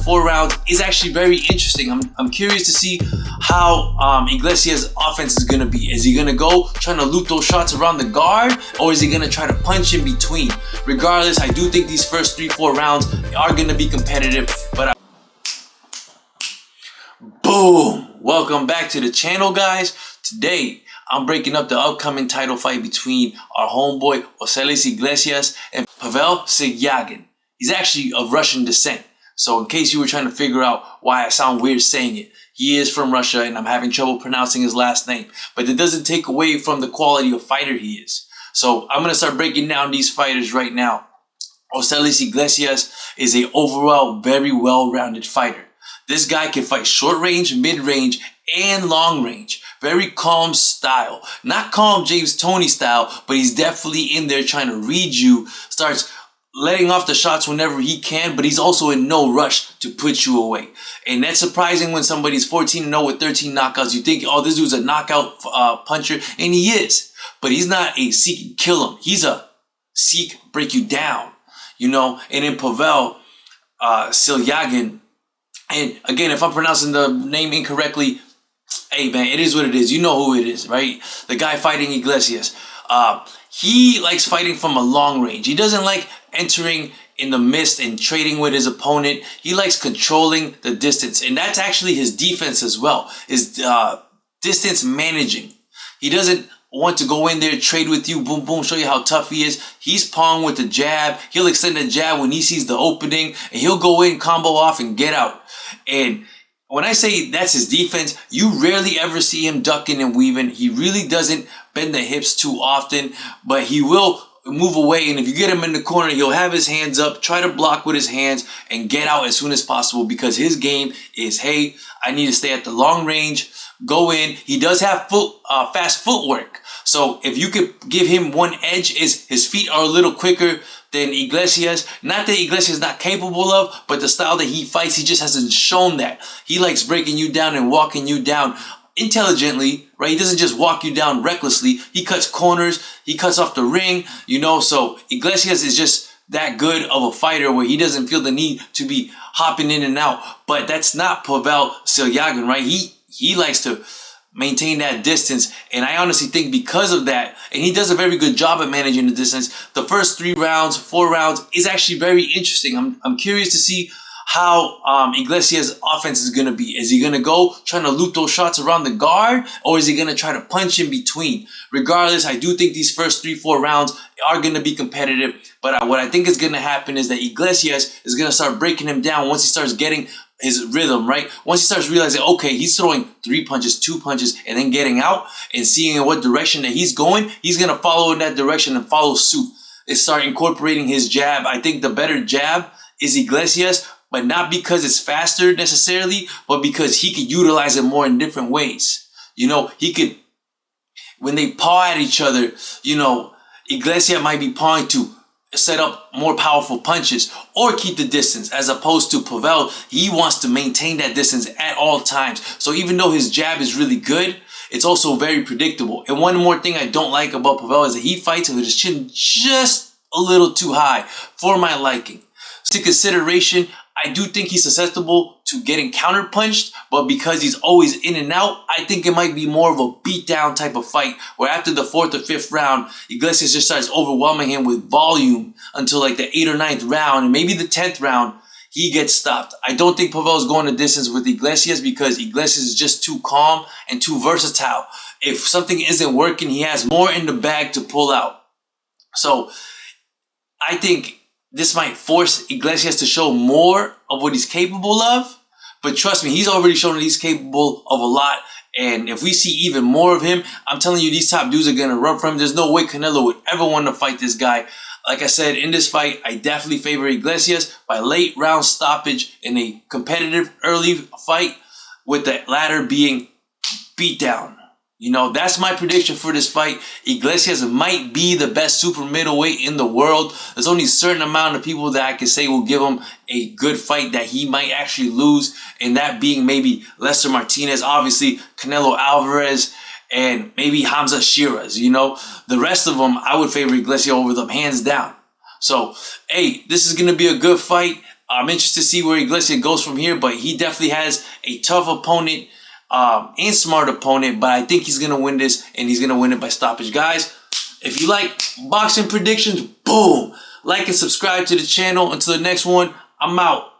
4 rounds is actually very interesting. I'm curious to see how Iglesias' offense is going to be. Is he going to go trying to loop those shots around the guard, or is he going to try to punch in between? Regardless, I do think these first 3-4 rounds are going to be competitive. But boom! Welcome back to the channel, guys. Today, I'm breaking up the upcoming title fight between our homeboy Osleys Iglesias and Pavel Silyagin. He's actually of Russian descent. So in case you were trying to figure out why I sound weird saying it, he is from Russia and I'm having trouble pronouncing his last name. But it doesn't take away from the quality of fighter he is. So I'm going to start breaking down these fighters right now. Osleys Iglesias is a overall very well-rounded fighter. This guy can fight short range, mid-range, and long range. Very calm style. Not calm James Toney style, but he's definitely in there trying to read you. Starts letting off the shots whenever he can, but he's also in no rush to put you away. And that's surprising when somebody's 14-0 with 13 knockouts. You think, oh, this dude's a knockout puncher, and he is. But he's not a seek and kill him. He's a seek, break you down. You know, and in Pavel Silyagin, and again, if I'm pronouncing the name incorrectly, hey man, it is what it is. You know who it is, right? The guy fighting Iglesias. He likes fighting from a long range. He doesn't like entering in the mist and trading with his opponent. He likes controlling the distance. And that's actually his defense as well, is distance managing. He doesn't want to go in there, trade with you, boom, boom, show you how tough he is. He's pawing with the jab. He'll extend the jab when he sees the opening, and he'll go in, combo off, and get out. And when I say that's his defense, you rarely ever see him ducking and weaving. He really doesn't bend the hips too often, but he will move away. And if you get him in the corner, he'll have his hands up, try to block with his hands, and get out as soon as possible, because his game is, hey, I need to stay at the long range, go in. He does have fast footwork. So if you could give him one edge, is his feet are a little quicker than Iglesias. Not that Iglesias is not capable of, but the style that he fights, he just hasn't shown that. He likes breaking you down and walking you down intelligently, right? He doesn't just walk you down recklessly. He cuts corners. He cuts off the ring, you know. So Iglesias is just that good of a fighter where he doesn't feel the need to be hopping in and out. But that's not Pavel Silyagin, right? He likes to maintain that distance, and I honestly think because of that, and he does a very good job at managing the distance, the first 3 rounds, 4 rounds is actually very interesting. I'm curious to see how Iglesias' offense is going to be. Is he going to go trying to loop those shots around the guard, or is he going to try to punch in between? Regardless, I do think these first 3-4 rounds are going to be competitive, but what I think is going to happen is that Iglesias is going to start breaking him down once he starts getting his rhythm, right? Once he starts realizing, okay, he's throwing 3 punches, 2 punches, and then getting out and seeing in what direction that he's going, he's going to follow in that direction and follow suit and start incorporating his jab. I think the better jab is Iglesias, but not because it's faster necessarily, but because he could utilize it more in different ways. You know, he could, when they paw at each other, you know, Iglesias might be pawing to set up more powerful punches or keep the distance, as opposed to Pavel. He wants to maintain that distance at all times. So even though his jab is really good, it's also very predictable. And one more thing I don't like about Pavel is that he fights with his chin just a little too high for my liking. To consideration, I do think he's susceptible to getting counterpunched, but because he's always in and out, I think it might be more of a beatdown type of fight, where after the 4th or 5th round, Iglesias just starts overwhelming him with volume until like the 8th or 9th round, and maybe the 10th round, he gets stopped. I don't think Pavel is going the distance with Iglesias because Iglesias is just too calm and too versatile. If something isn't working, he has more in the bag to pull out. So I think this might force Iglesias to show more of what he's capable of. But trust me, he's already shown that he's capable of a lot. And if we see even more of him, I'm telling you, these top dudes are going to run for him. There's no way Canelo would ever want to fight this guy. Like I said, in this fight, I definitely favor Iglesias by late round stoppage in a competitive early fight, with the latter being beatdown. You know, that's my prediction for this fight. Iglesias might be the best super middleweight in the world. There's only a certain amount of people that I can say will give him a good fight that he might actually lose, and that being maybe Lester Martinez, obviously Canelo Alvarez, and maybe Hamza Shiraz. You know, the rest of them, I would favor Iglesias over them hands down. So, hey, this is going to be a good fight. I'm interested to see where Iglesias goes from here, but he definitely has a tough opponent and smart opponent, but I think he's going to win this, and he's going to win it by stoppage. Guys, if you like boxing predictions, boom, like and subscribe to the channel. Until the next one, I'm out.